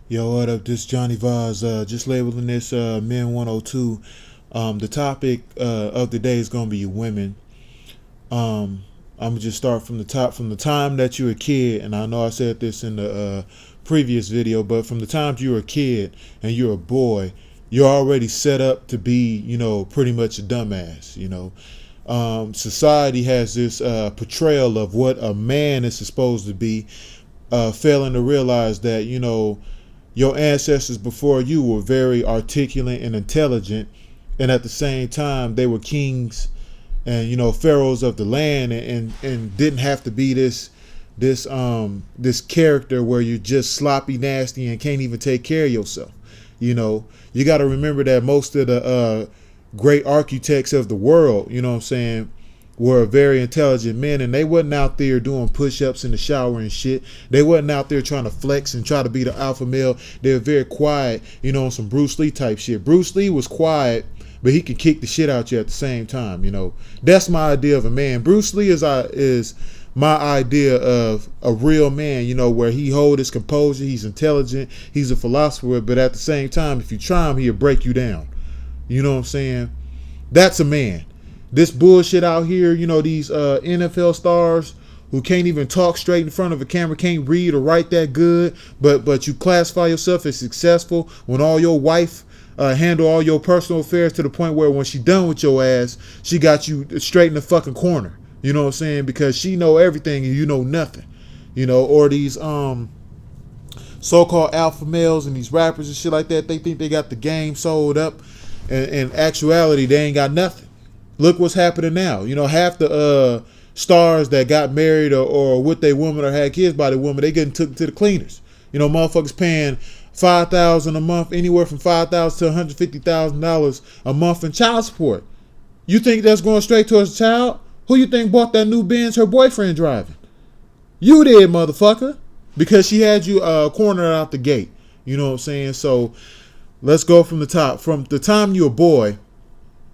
Yo, what up? This Johnny Vaz. Just labeling this Men 102. The topic of the day is gonna be women. I'm gonna just start from the top. From the time that you're a kid, and I know I said this in the previous video, but from the time you're a kid and you're a boy, you're already set up to be, pretty much a dumbass. Society has this portrayal of what a man is supposed to be, failing to realize that your ancestors before you were very articulate and intelligent, and at the same time they were kings and pharaohs of the land, and didn't have to be this character where you're just sloppy, nasty, and can't even take care of yourself. You got to remember that most of the great architects of the world, were very intelligent men, and they wasn't out there doing push-ups in the shower and shit. They wasn't out there trying to flex and try to be the alpha male. They were very quiet, on some Bruce Lee type shit. Bruce Lee was quiet, but he could kick the shit out you at the same time. That's my idea of a man. Bruce Lee is my idea of a real man, where he hold his composure, he's intelligent, he's a philosopher, but at the same time, if you try him, he'll break you down. You know what I'm saying? That's a man. This bullshit out here, these NFL stars who can't even talk straight in front of a camera, can't read or write that good, but you classify yourself as successful when all your wife handle all your personal affairs to the point where when she done with your ass, she got you straight in the fucking corner. You know what I'm saying? Because she know everything and you know nothing. Or these so-called alpha males and these rappers and shit like that, they think they got the game sold up, and in actuality, they ain't got nothing. Look what's happening now. Half the stars that got married or with their woman or had kids by the woman, they getting took to the cleaners. Motherfuckers paying $5,000 a month, anywhere from $5,000 to $150,000 a month in child support. You think that's going straight towards the child? Who you think bought that new Benz her boyfriend driving? You did, motherfucker, because she had you cornered out the gate. You know what I'm saying? So let's go from the top. From the time you're a boy,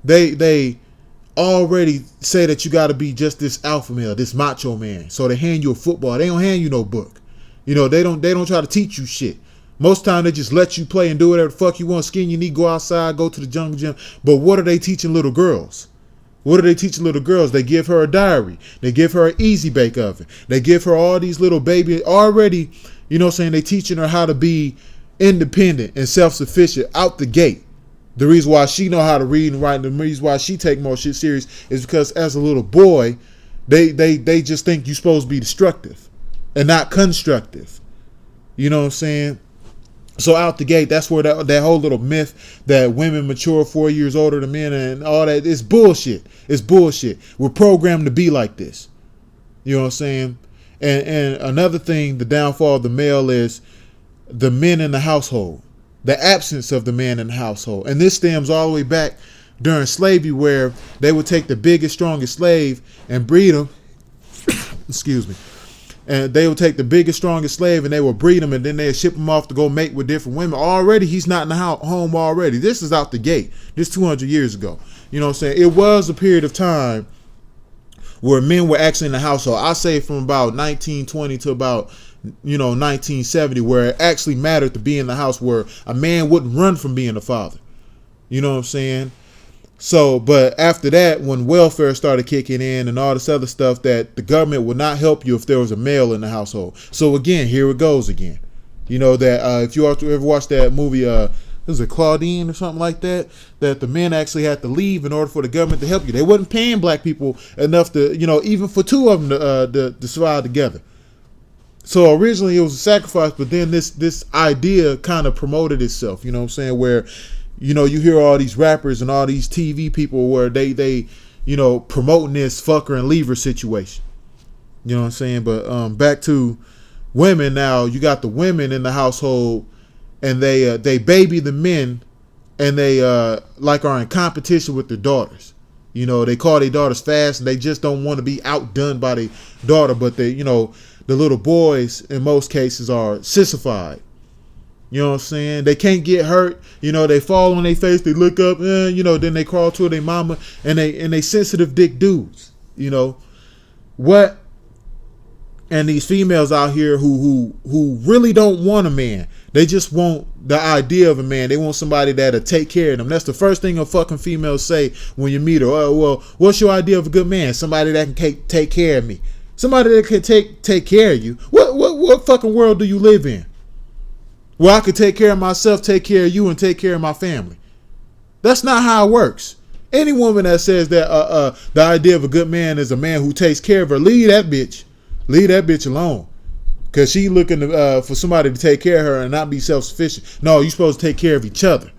they already say that you got to be just this alpha male, this macho man. So they hand you a football. They don't hand you no book. They don't try to teach you shit. Most time they just let you play and do whatever the fuck you want. Skin your knee, go outside, go to the jungle gym. But what are they teaching little girls? What are they teaching little girls? They give her a diary. They give her an easy bake oven. They give her all these little baby already, they teaching her how to be independent and self-sufficient out the gate. The reason why she know how to read and write, and the reason why she take more shit serious is because as a little boy, they just think you're supposed to be destructive and not constructive. You know what I'm saying? So out the gate, that's where that whole little myth that women mature 4 years older than men and all that is bullshit. It's bullshit. We're programmed to be like this. You know what I'm saying? And another thing, the downfall of the male is the men in the household. The absence of the man in the household. And this stems all the way back during slavery, where they would take the biggest, strongest slave and breed him. Excuse me. And they would take the biggest, strongest slave and they would breed him, and then they'd ship him off to go mate with different women. Already, he's not in the home already. This is out the gate. This 200 years ago. You know what I'm saying? It was a period of time where men were actually in the household. I say from about 1920 to about 1970, where it actually mattered to be in the house, where a man wouldn't run from being a father. You know what I'm saying? So, but after that, when welfare started kicking in and all this other stuff, that the government would not help you if there was a male in the household. So again, here it goes again. That if you ever watched that movie, was it Claudine or something like that, that the men actually had to leave in order for the government to help you. They wasn't paying black people enough to, even for two of them to survive together. So originally it was a sacrifice, but then this idea kind of promoted itself, where, you hear all these rappers and all these TV people where they promoting this fucker and leaver situation. You know what I'm saying? But back to women now, you got the women in the household, and they baby the men, and they are in competition with their daughters. They call their daughters fast, and they just don't want to be outdone by their daughter, but they, the little boys in most cases are sissified. You know what I'm saying? They can't get hurt. They fall on their face. They look up. Then they crawl to their mama, and they sensitive dick dudes. What And these females out here who really don't want a man. They just want the idea of a man. They want somebody that'll take care of them. That's the first thing a fucking female say when you meet her. Oh, well, what's your idea of a good man? Somebody that can take care of me. Somebody that can take care of you. What fucking world do you live in? Where I could take care of myself, take care of you, and take care of my family. That's not how it works. Any woman that says that the idea of a good man is a man who takes care of her, leave that bitch. Leave that bitch alone. Because she looking for somebody to take care of her and not be self-sufficient. No, you're supposed to take care of each other.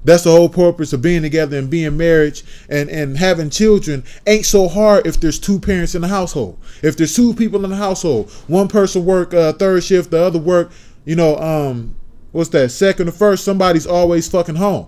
That's the whole purpose of being together and being married and having children ain't so hard if there's two parents in the household. If there's two people in the household, one person work third shift, the other work, what's that, second or first, somebody's always fucking home.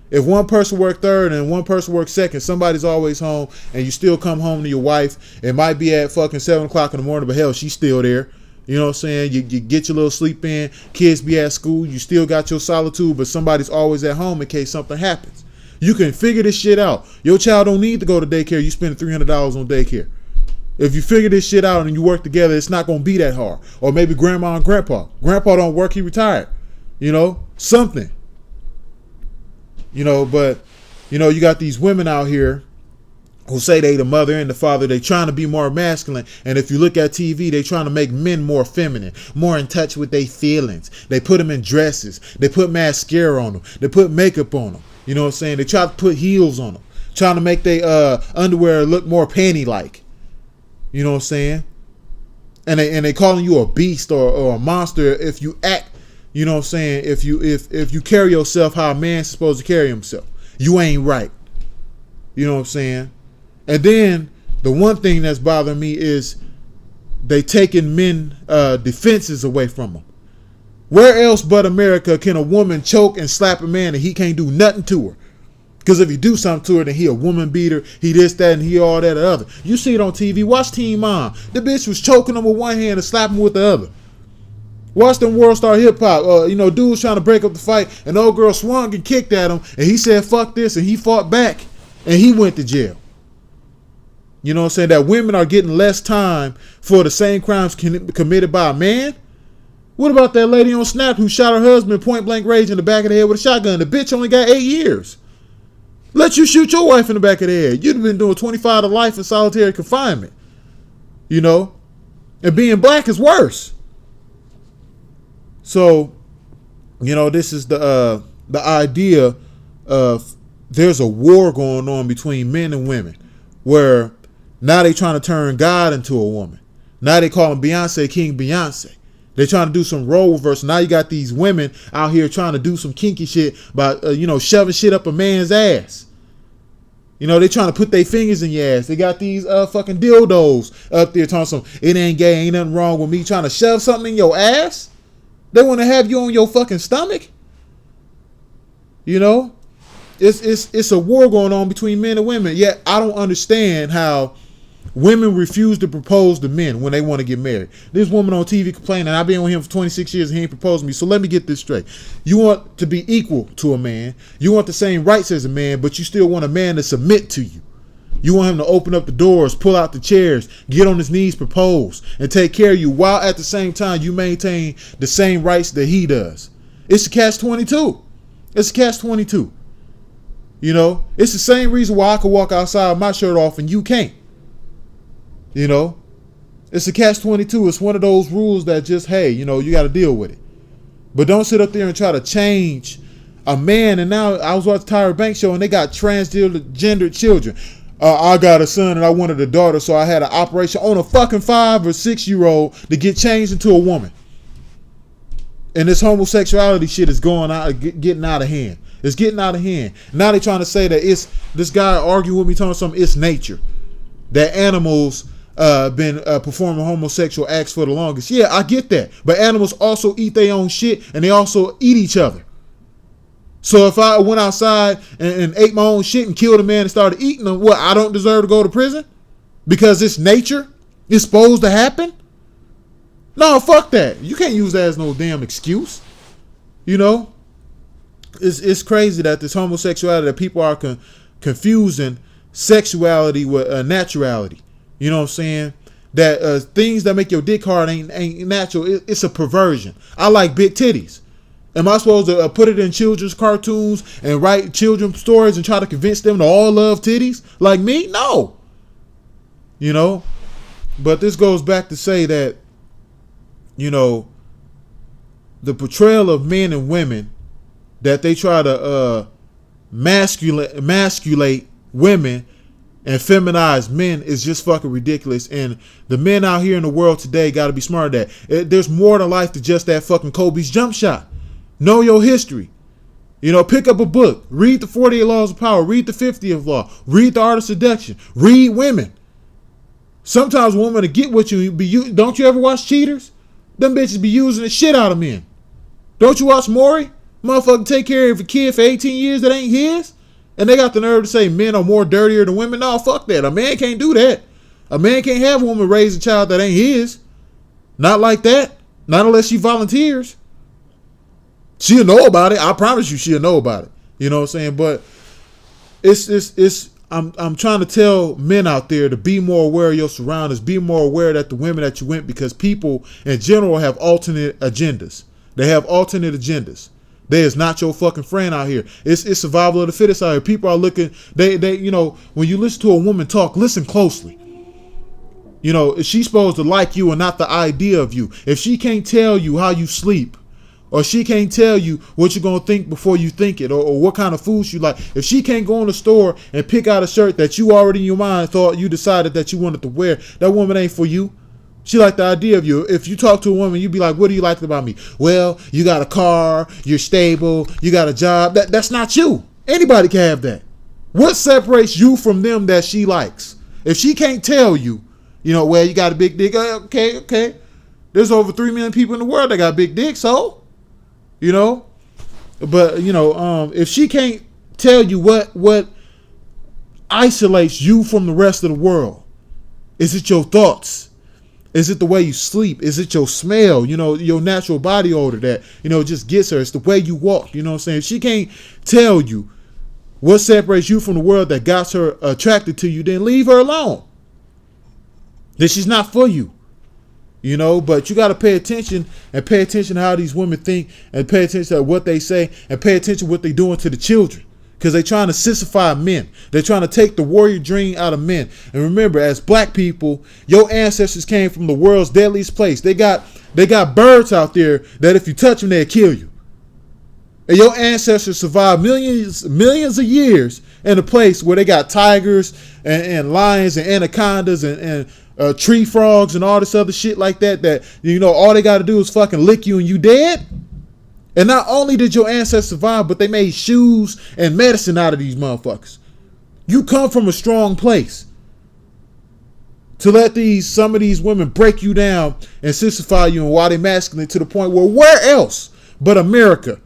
If one person work third and one person work second, somebody's always home, and you still come home to your wife. It might be at fucking 7 o'clock in the morning, but hell, she's still there. You know what I'm saying? You get your little sleep in. Kids be at school. You still got your solitude, but somebody's always at home in case something happens. You can figure this shit out. Your child don't need to go to daycare. You spend $300 on daycare. If you figure this shit out and you work together, it's not going to be that hard. Or maybe grandma and grandpa. Grandpa don't work. He retired. Something. But you got these women out here who say they the mother and the father. They trying to be more masculine. And if you look at TV, they trying to make men more feminine, more in touch with their feelings. They put them in dresses. They put mascara on them. They put makeup on them. You know what I'm saying? They try to put heels on them, trying to make their underwear look more panty-like. You know what I'm saying? And they calling you a beast or a monster if you act. You know what I'm saying? If you carry yourself how a man's supposed to carry himself, you ain't right. You know what I'm saying? And then the one thing that's bothering me is they taking men defenses away from them. Where else but America can a woman choke and slap a man and he can't do nothing to her? Because if you do something to her, then he a woman beater, he this, that, and he all that or other. You see it on TV. Watch Teen Mom. The bitch was choking him with one hand and slapping him with the other. Watch them World Star Hip Hop. Dude was trying to break up the fight, and the old girl swung and kicked at him, and he said, fuck this, and he fought back, and he went to jail. You know what I'm saying? That women are getting less time for the same crimes committed by a man? What about that lady on Snap who shot her husband point blank range in the back of the head with a shotgun? The bitch only got 8 years. Let you shoot your wife in the back of the head. You'd have been doing 25 to life in solitary confinement. And being black is worse. So, this is the idea of there's a war going on between men and women, where now they trying to turn God into a woman. Now they calling Beyonce King Beyonce. They're trying to do some role reversal. Now you got these women out here trying to do some kinky shit by shoving shit up a man's ass. They trying to put their fingers in your ass. They got these fucking dildos up there talking some, it ain't gay, ain't nothing wrong with me, trying to shove something in your ass. They want to have you on your fucking stomach. It's a war going on between men and women. Yet I don't understand how women refuse to propose to men when they want to get married. This woman on TV complaining, I've been with him for 26 years and he ain't proposed to me. So let me get this straight. You want to be equal to a man. You want the same rights as a man, but you still want a man to submit to you. You want him to open up the doors, pull out the chairs, get on his knees, propose, and take care of you, while at the same time you maintain the same rights that he does. It's a catch-22. It's a catch-22. It's the same reason why I can walk outside with my shirt off and you can't. It's a catch-22. It's one of those rules that just, hey, you got to deal with it. But don't sit up there and try to change a man. And now I was watching Tyra Banks show and they got transgendered children. I got a son and I wanted a daughter, so I had an operation on a fucking 5 or 6 year old to get changed into a woman. And this homosexuality shit is getting out of hand. It's getting out of hand. Now they trying to say that it's this guy arguing with me, telling something, it's nature. That animals been performing homosexual acts for the longest. Yeah, I get that. But animals also eat their own shit and they also eat each other. So if I went outside and ate my own shit and killed a man and started eating them, what, I don't deserve to go to prison? Because it's nature? It's supposed to happen? No, fuck that. You can't use that as no damn excuse. It's crazy that this homosexuality, that people are confusing sexuality with naturality. You know what I'm saying? that things that make your dick hard ain't natural. It's a perversion. I like big titties. Am I supposed to put it in children's cartoons and write children's stories and try to convince them to all love titties like me? No. You know, but this goes back to say that, you know, the portrayal of men and women, that they try to emasculate women and feminize men, is just fucking ridiculous. And the men out here in the world today got to be smart at that. There's more to life than just that fucking Kobe's jump shot. Know your history. You know, pick up a book. Read the 48 Laws of Power. Read the 50th Law. Read the Art of Seduction. Read women. Sometimes a woman to get what you be. Don't you ever watch Cheaters? Them bitches be using the shit out of men. Don't you watch Maury? Motherfucker take care of a kid for 18 years that ain't his? And they got the nerve to say men are more dirtier than women? No, fuck that. A man can't do that. A man can't have a woman raise a child that ain't his. Not like that. Not unless she volunteers. She'll know about it. I promise you she'll know about it. You know what I'm saying? But I'm trying to tell men out there to be more aware of your surroundings, be more aware that the women that you went, because people in general have alternate agendas. They have alternate agendas. They is not your fucking friend out here. It's survival of the fittest out here. People are looking, they you know, when you listen to a woman talk, listen closely. You know, she's supposed to like you and not the idea of you. If she can't tell you how you sleep, or she can't tell you what you're going to think before you think it, or what kind of food you like. If she can't go in the store and pick out a shirt that you already in your mind thought you decided that you wanted to wear, that woman ain't for you. She like the idea of you. If you talk to a woman, you be like, what do you like about me? Well, you got a car, you're stable, you got a job. That's not you. Anybody can have that. What separates you from them that she likes? If she can't tell you, you know, well, you got a big dick. Okay. There's over 3 million people in the world that got big dicks, so... You know, but you know, if she can't tell you what isolates you from the rest of the world, is it your thoughts? Is it the way you sleep? Is it your smell? You know, your natural body odor that, you know, just gets her. It's the way you walk. You know what I'm saying? If she can't tell you what separates you from the world that got her attracted to you, then leave her alone. Then she's not for you. You know, but you got to pay attention to how these women think, and pay attention to what they say, and pay attention to what they're doing to the children, because they're trying to sissify men. They're trying to take the warrior dream out of men. And remember, as black people, your ancestors came from the world's deadliest place. They got birds out there that if you touch them, they'll kill you. And your ancestors survived millions of years in a place where they got tigers and lions and anacondas and tree frogs and all this other shit like that, you know, all they got to do is fucking lick you and you dead. And not only did your ancestors survive, but they made shoes and medicine out of these motherfuckers. You come from a strong place. To let some of these women break you down and sissify you and why they masculine to the point where else but America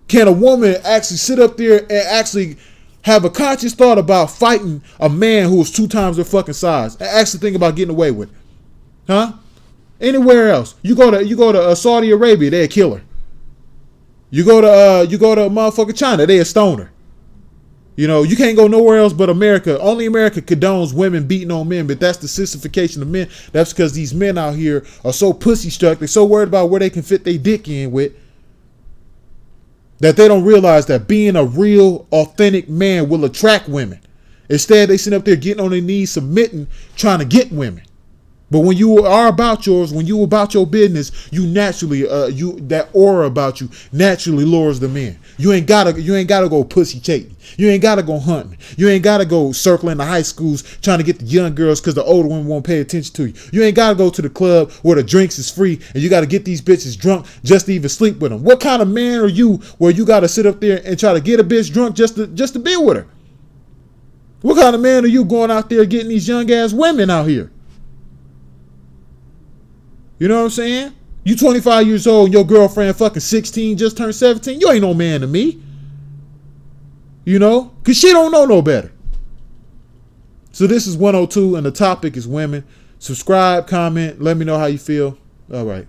can a woman actually sit up there and actually have a conscious thought about fighting a man who is 2 times their fucking size, and actually think about getting away with it? Huh? Anywhere else, you go to Saudi Arabia, they'll kill her. You go to motherfucking China, they'll stone her. You know, you can't go nowhere else but America. Only America condones women beating on men, but that's the sissification of men. That's because these men out here are so pussy struck, they're so worried about where they can fit their dick in with, that they don't realize that being a real, authentic man will attract women. Instead, they sit up there getting on their knees, submitting, trying to get women. But when you are about yours, when you about your business, you naturally, that aura about you naturally lures them in. You ain't gotta go pussy chasing. You ain't gotta go hunting. You ain't gotta go circling the high schools trying to get the young girls because the older women won't pay attention to you. You ain't gotta go to the club where the drinks is free and you gotta get these bitches drunk just to even sleep with them. What kind of man are you where you gotta sit up there and try to get a bitch drunk just to be with her? What kind of man are you going out there getting these young ass women out here? You know what I'm saying? You 25 years old and your girlfriend fucking 16, just turned 17. You ain't no man to me. You know? Because she don't know no better. So this is 102 and the topic is women. Subscribe, comment, let me know how you feel. All right.